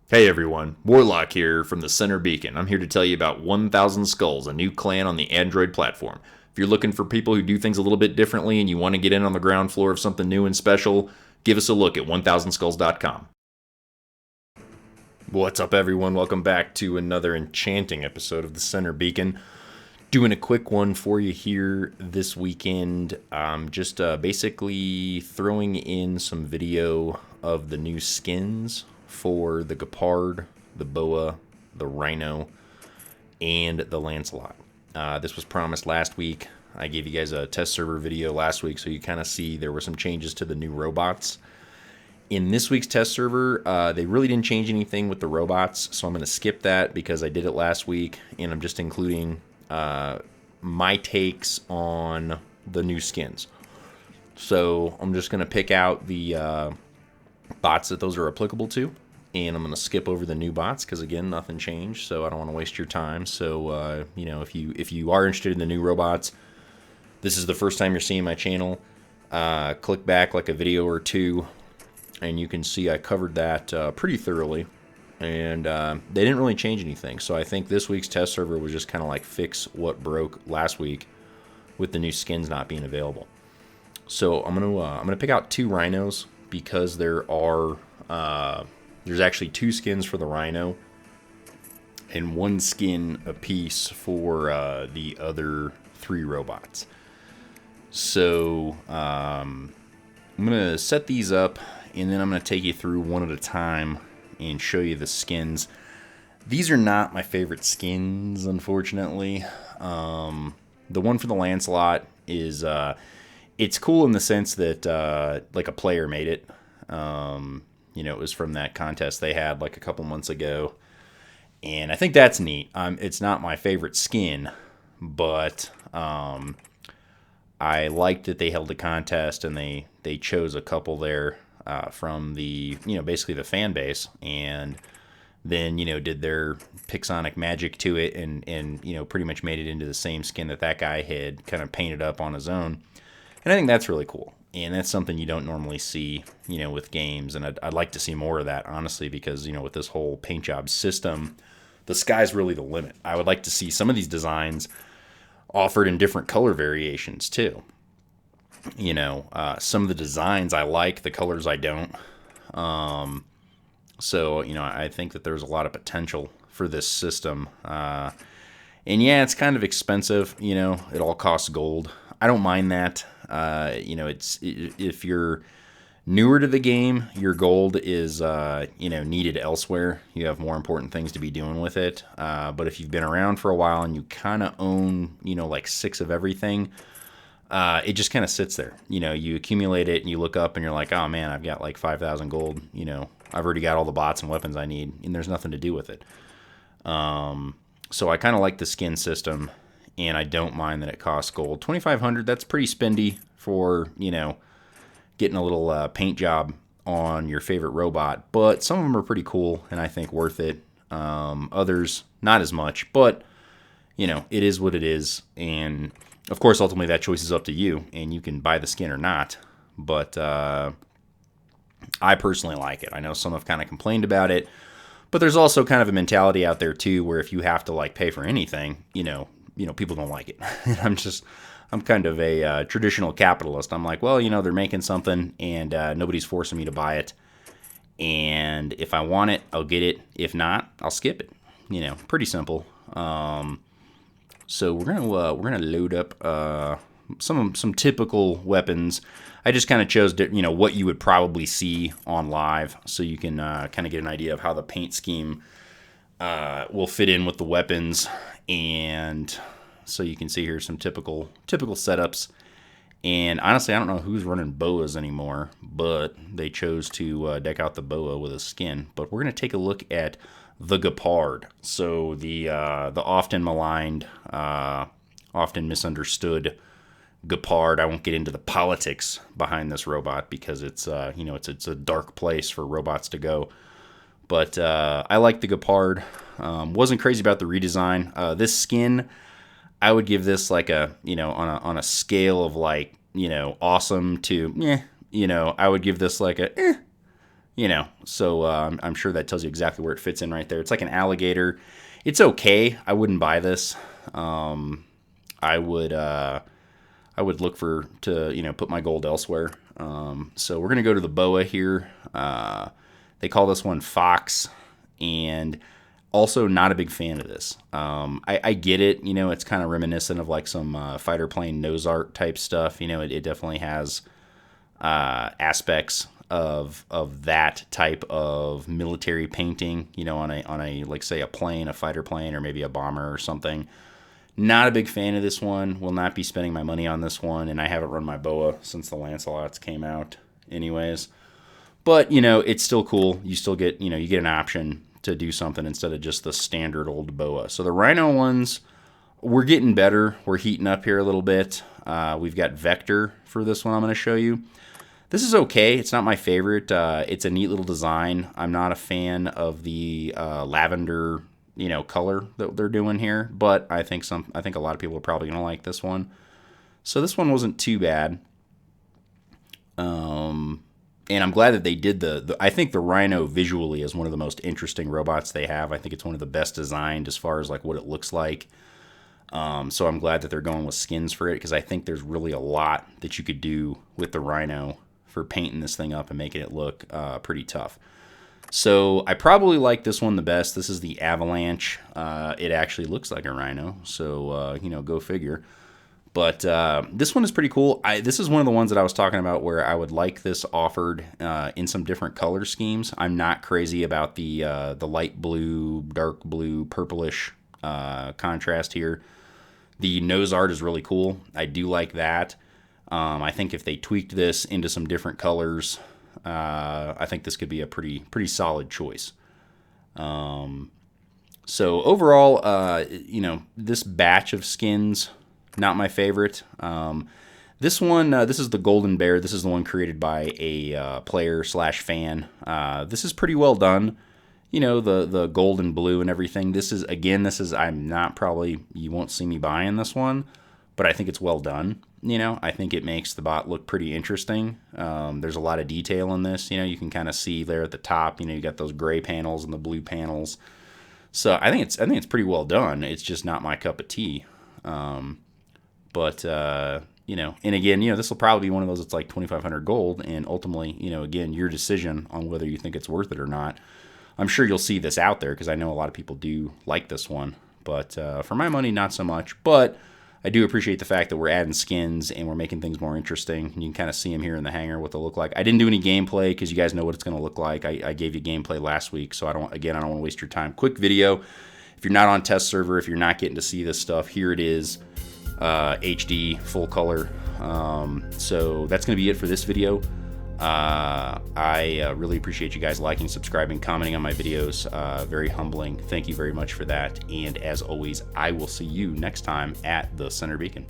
Hey everyone, Warlock here from the Center Beacon. I'm here to tell you about 1000 Skulls, a new clan on the Android platform. If you're looking for people who do things a little bit differently and you want to get in on the ground floor of something new and special, give us a look at 1000skulls.com. What's up everyone? Welcome back to another enchanting episode of the Center Beacon. Doing a quick one for you here this weekend. Just basically throwing in some video of the new skins for the Gepard, the Boa, the Rhino, and the Lancelot. This was promised last week. I gave you guys a test server video last week, so you kind of see there were some changes to the new robots. In this week's test server, they really didn't change anything with the robots, so I'm going to skip that because I did it last week, and I'm just including my takes on the new skins. So I'm just going to pick out the bots that those are applicable to, and I'm going to skip over the new bots because, again, nothing changed, so I don't want to waste your time. So, if you are interested in the new robots, this is the first time you're seeing my channel, click back like a video or two, and you can see I covered that pretty thoroughly, and they didn't really change anything. So I think this week's test server was just kind of like fix what broke last week with the new skins not being available. So I'm gonna pick out two rhinos because there's actually two skins for the Rhino and one skin apiece for the other three robots. So I'm going to set these up, and then I'm going to take you through one at a time and show you the skins. These are not my favorite skins, unfortunately. The one for the Lancelot is it's cool in the sense that like a player made it. It was from that contest they had like a couple months ago, and I think that's neat. It's not my favorite skin, but I liked that they held a contest and they chose a couple there from the basically the fan base, and then did their Pixonic magic to it and pretty much made it into the same skin that guy had kind of painted up on his own. And I think that's really cool. And that's something you don't normally see, with games. And I'd like to see more of that, honestly, because, with this whole paint job system, the sky's really the limit. I would like to see some of these designs offered in different color variations, too. Some of the designs I like, the colors I don't. So, I think that there's a lot of potential for this system. And yeah, it's kind of expensive. It all costs gold. I don't mind that. If you're newer to the game, your gold is, needed elsewhere. You have more important things to be doing with it. But if you've been around for a while and you kind of own, like 6 of everything, it just kind of sits there. You accumulate it and you look up and you're like, oh man, I've got like 5,000 gold. I've already got all the bots and weapons I need, and there's nothing to do with it. So I kind of like the skin system, and I don't mind that it costs gold. 2,500, that's pretty spendy for, getting a little paint job on your favorite robot. But some of them are pretty cool, and I think worth it. Others, not as much. But, it is what it is. And, of course, ultimately that choice is up to you, and you can buy the skin or not. But I personally like it. I know some have kind of complained about it. But there's also kind of a mentality out there, too, where if you have to, like, pay for anything, people don't like it. And I'm kind of a traditional capitalist. I'm like, well, they're making something, and nobody's forcing me to buy it. And if I want it, I'll get it. If not, I'll skip it. Pretty simple. So we're gonna load up some typical weapons. I just kind of chose what you would probably see on live, so you can kind of get an idea of how the paint scheme will fit in with the weapons. And so you can see here some typical setups. And honestly, I don't know who's running boas anymore, but they chose to deck out the boa with a skin. But we're going to take a look at the Gepard. So the often maligned, often misunderstood Gepard. I won't get into the politics behind this robot because it's it's a dark place for robots to go. But I like the Gepard. Wasn't crazy about the redesign. This skin, I would give this like a, on a scale of like, awesome to, I would give this like a, So I'm sure that tells you exactly where it fits in right there. It's like an alligator. It's okay. I wouldn't buy this. I would look to put my gold elsewhere. So we're gonna go to the boa here. They call this one Fox, and also not a big fan of this. I get it. It's kind of reminiscent of like some fighter plane nose art type stuff. It definitely has aspects of that type of military painting. On a like say a plane, a fighter plane, or maybe a bomber or something. Not a big fan of this one. Will not be spending my money on this one, and I haven't run my boa since the Lancelots came out anyways. But, it's still cool. You still get, you get an option to do something instead of just the standard old boa. So the Rhino ones, we're getting better. We're heating up here a little bit. We've got Vector for this one I'm going to show you. This is okay. It's not my favorite. It's a neat little design. I'm not a fan of the lavender color that they're doing here, but I think a lot of people are probably going to like this one. So this one wasn't too bad. And I'm glad that they did I think the Rhino visually is one of the most interesting robots they have. I think it's one of the best designed as far as like what it looks like. So I'm glad that they're going with skins for it, because I think there's really a lot that you could do with the Rhino for painting this thing up and making it look pretty tough. So I probably like this one the best. This is the Avalanche. It actually looks like a Rhino, so go figure. But this one is pretty cool. This is one of the ones that I was talking about where I would like this offered in some different color schemes. I'm not crazy about the light blue, dark blue, purplish contrast here. The nose art is really cool. I do like that. I think if they tweaked this into some different colors, I think this could be a pretty solid choice. So overall, this batch of skins, not my favorite. This one, this is the Golden Bear. This is the one created by a player/fan. This is pretty well done. The gold and blue and everything. This is, you won't see me buying this one, but I think it's well done. I think it makes the bot look pretty interesting. There's a lot of detail in this. You can kind of see there at the top, you got those gray panels and the blue panels. So I think it's pretty well done. It's just not my cup of tea. But and again, this will probably be one of those that's like 2,500 gold, and ultimately, again, your decision on whether you think it's worth it or not. I'm sure you'll see this out there, because I know a lot of people do like this one, but for my money, not so much. But I do appreciate the fact that we're adding skins and we're making things more interesting. You can kind of see them here in the hangar, what they'll look like. I didn't do any gameplay because you guys know what it's going to look like. I gave you gameplay last week, so I don't want to waste your time. Quick video. If you're not on test server, if you're not getting to see this stuff, here it is. HD full color. So that's going to be it for this video. I really appreciate you guys liking, subscribing, commenting on my videos. Very humbling. Thank you very much for that. And as always, I will see you next time at the Center Beacon.